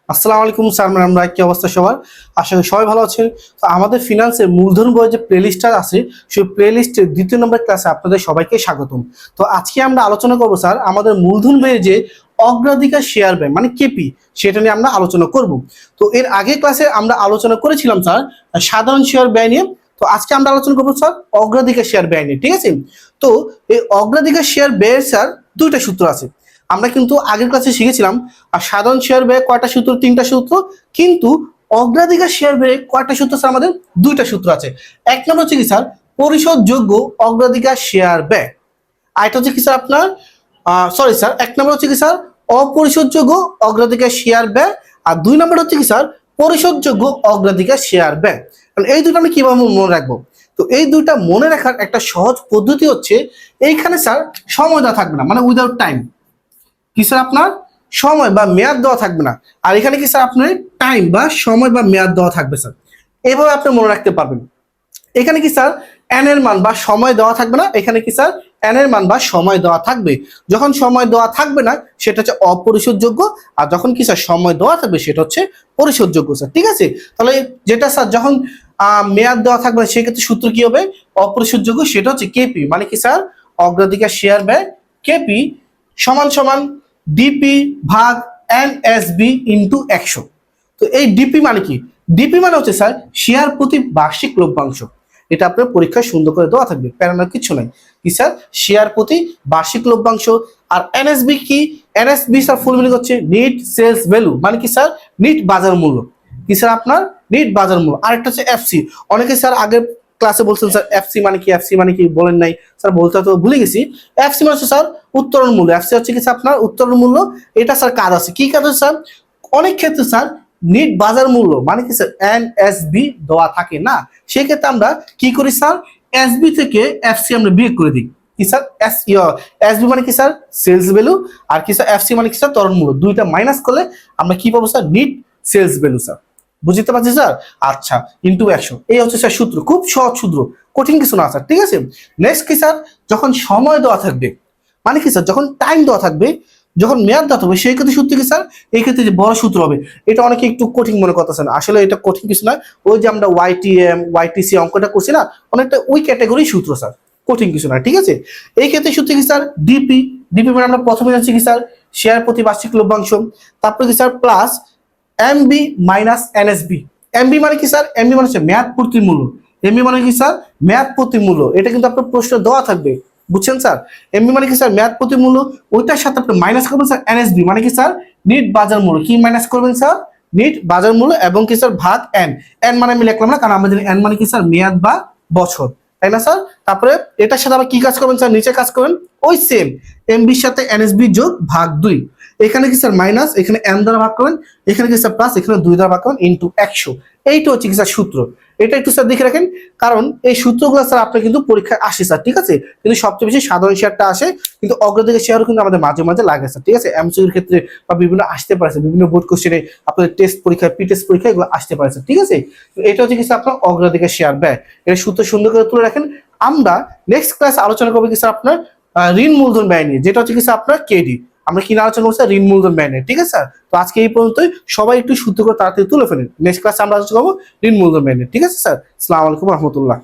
আসসালামু আলাইকুম sir madam, কি অবস্থা সবার? আশা করি সবাই ভালো আছেন। তো আমাদের ফিনান্সের মূলধন বইয়ের যে প্লেলিস্টটা আছে সেই প্লেলিস্টের দ্বিতীয় নম্বর ক্লাসে আপনাদের সবাইকে স্বাগতম। তো আজকে আমরা আলোচনা করব স্যার আমাদের মূলধন বইয়ের যে অগ্রাধিকার শেয়ার ব্যয় মানে কেপি, সেটা নিয়ে আমরা আলোচনা করব। তো এর আগের ক্লাসে আমরা আলোচনা করেছিলাম স্যার সাধারণ শেয়ার ব্যয় নিয়ে। তো আজকে আমরা আলোচনা করবো স্যার অগ্রাধিকার শেয়ার ব্যয় নিয়ে, ঠিক আছে? তো এই অগ্রাধিকার শেয়ার ব্যয়ের স্যার দুইটা সূত্র আছে। আমরা কিন্তু আগের ক্লাসে শিখেছিলাম আর সাধারণ শেয়ার ব্যয় কয়টা সূত্র, তিনটা সূত্র, কিন্তু অগ্রাধিকার শেয়ার ব্যয় কয়টা সূত্র স্যার? আমাদের দুইটা সূত্র আছে। এক নম্বর হচ্ছে কি স্যার পরিশোধযোগ্য অগ্রাধিকার শেয়ার ব্যয়, আর এটা হচ্ছে কি স্যার আপনার সরি স্যার, এক নম্বর হচ্ছে কি স্যার অপরিশোধযোগ্য অগ্রাধিকার শেয়ার ব্যয়, আর দুই নম্বর হচ্ছে কি স্যার পরিশোধযোগ্য অগ্রাধিকার শেয়ার ব্যয়। এই দুটো আমি কিভাবে মনে রাখবো? তো এই দুইটা মনে রাখার একটা সহজ পদ্ধতি হচ্ছে এইখানে স্যার সময় দেওয়া থাকবে না, মানে উইদাউট টাইম। কি স্যার আপনার সময় বা মেয়াদ দেওয়া থাকবে না, আর এখানে কি স্যার আপনার টাইম বা সময় বা মেয়াদ দেওয়া থাকবে স্যার। এভাবে আপনি মনে রাখতে পারবেন। এখানে কি স্যার এন এর মান বা সময় দেওয়া থাকবে না, এখানে কি স্যার এন এর মান বা সময় দেওয়া থাকবে। যখন সময় দেওয়া থাকবে না সেটা হচ্ছে অপরিশোধযোগ্য, আর যখন কি স্যার সময় দেওয়া থাকবে সেটা হচ্ছে পরিশোধযোগ্য স্যার, ঠিক আছে? তাহলে যেটা স্যার যখন মেয়াদ দেওয়া থাকবে না সেক্ষেত্রে সূত্র কি হবে? অপরিশোধযোগ্য, সেটা হচ্ছে কেপি মানে কি স্যার অগ্রাধিকার শেয়ার ব্যয় কেপি সমান সমান ডিপি ভাগ এনএসবি ইন্টু 100। তো এই ডিপি মানে কি? ডিপি মানে হচ্ছে স্যার শেয়ার প্রতি বার্ষিক লভ্যাংশ। এটা আপনার পরীক্ষায় সুন্দর করে দেওয়া থাকবে, প্যারানোর কিছু নাই। কি স্যার শেয়ার প্রতি বার্ষিক লভ্যাংশ। আর এনএসবি কি? এনএসবি স্যার ফুল মিনিং হচ্ছে নিট সেলস ভ্যালু, মানে কি স্যার নিট বাজার মূল্য। কি স্যার আপনার নিট বাজার মূল্য। আরেকটা হচ্ছে এফসি। অনেকে স্যার আগের ক্লাসে বলছেন স্যার এফসি মানে কি, এফসি মানে কি বলেন নাই স্যার, বলতে তো ভুলে গেছি। এফসি মানে হচ্ছে স্যার উত্তোলন মূল্য। এফসি হচ্ছে কি আপনার উত্তোলন মূল্য। এটা স্যার কাজ আছে, কি কাজ আছে স্যার? অনেক ক্ষেত্রে স্যার নিট বাজার মূল্য মানে কি স্যার এনএসবি দেওয়া থাকে না, সেক্ষেত্রে আমরা কি করি স্যার এসবি থেকে এফসি আমরা বিয়োগ করে দিই। কি স্যার এসবি মানে কি স্যার সেলস ভ্যালু, আর কি স্যার এফসি মানে কি স্যার ত্বরণ মূল্য। দুইটা মাইনাস করলে আমরা কি পাবো sir net sales value sir. বুঝতে পারছি স্যার? আচ্ছা, ইন্টু 100, এই হচ্ছে স্যার সূত্র। খুব সহজ সূত্র, কঠিন কিছু না স্যার, ঠিক আছে? নেক্সট কি স্যার যখন সময় দেওয়া থাকবে মানে কি স্যার যখন টাইম দেওয়া থাকবে, যখন মেয়াদ দেওয়া থাকবে সেই ক্ষেত্রে সূত্র কি স্যার এই ক্ষেত্রে যে বড় সূত্র হবে। এটা অনেকে একটু কঠিন মনে করতেছেন, আসলে এটা কঠিন কিছু নয়। ওই যে আমরা ওয়াইটিএম ওয়াইটিসি অঙ্কটা করছি না, অনেকটা ওই ক্যাটাগরি সূত্র স্যার, কঠিন কিছু নয়, ঠিক আছে? এই ক্ষেত্রে সূত্র কি স্যার ডিপি। ডিপি মানে আমরা প্রথমে জানছি কি স্যার শেয়ার প্রতি বার্ষিক লভ্যাংশ, তারপরে কি sir plus MB minus NSB. MB মানে কি স্যার? এমবি মানে হচ্ছে মেয়াদ প্রতি মূল্য। এমবি মানে কি স্যার মেয়াদ প্রতি মূল্য। এটা কিন্তু আপনার প্রশ্ন দেওয়া থাকবে, বুঝছেন স্যার? এমবি মানে কি স্যার মেয়াদ প্রতি মূল্য, ওইটার সাথে আপনি মাইনাস করবেন স্যার এনএসবি মানে কি স্যার নিট বাজার মূল্য। কি মাইনাস করবেন স্যার? নিট বাজার মূল্য, এবং কি স্যার ভাগ এন। এন মানে আমি লিখলাম না, কারণ আমরা জানি এন মানে কি স্যার মেয়াদ বা বছর, তাই না স্যার? তারপরে এটার সাথে আবার কি কাজ করবেন স্যার? নিচে কাজ করবেন ওই সেম এমবির সাথে এনএসবি যোগ ভাগ 2। এখানে কি স্যার মাইনাস, এখানে এন দ্বারা ভাগ করবেন, এখানে কি স্যার প্লাস, এখানে 2 দ্বারা ভাগ করবেন ইন্টু 100। এইটা হচ্ছে কি স্যার সূত্র। এটা একটু স্যার দেখে রাখেন, কারণ এই সূত্রগুলো স্যার আপনার কিন্তু পরীক্ষায় আসে স্যার, ঠিক আছে? কিন্তু সবচেয়ে বেশি সাধারণ শেয়ারটা আসে, কিন্তু অগ্রাধিকার শেয়ারও কিন্তু আমাদের মাঝে মাঝে লাগে স্যার, ঠিক আছে? এমসিকিউর ক্ষেত্রে বা বিভিন্ন আসতে পারে স্যার, বিভিন্ন বোর্ড কোশ্চেনে আপনাদের টেস্ট পরীক্ষা পি টেস্ট পরীক্ষা এগুলো আসতে পারে স্যার, ঠিক আছে? তো এটা হচ্ছে কি স্যার আপনার অগ্রাধিকার শেয়ার ব্যয়। এটা সূত্র সুন্দর করে তুলে রাখেন। আমরা নেক্সট ক্লাস আলোচনা করবো কি স্যার আপনার ঋণ মূলধন ব্যয় নিয়ে, যেটা হচ্ছে কি স্যার আপনার কেডি। আমরা কি আলোচনা করছি? ঋণ মূলধন ব্যয় নিয়ে, ঠিক আছে স্যার? তো আজকে এই পর্যন্তই, সবাই একটু সূত্র করে তাড়াতাড়ি তুলে ফেলেন। নেক্সট ক্লাসে আমরা আলোচনা করবো ঋণ মূলধন ব্যয় নিয়ে, ঠিক আছে স্যার? আসসালামু আলাইকুম রহমতুল্লাহ।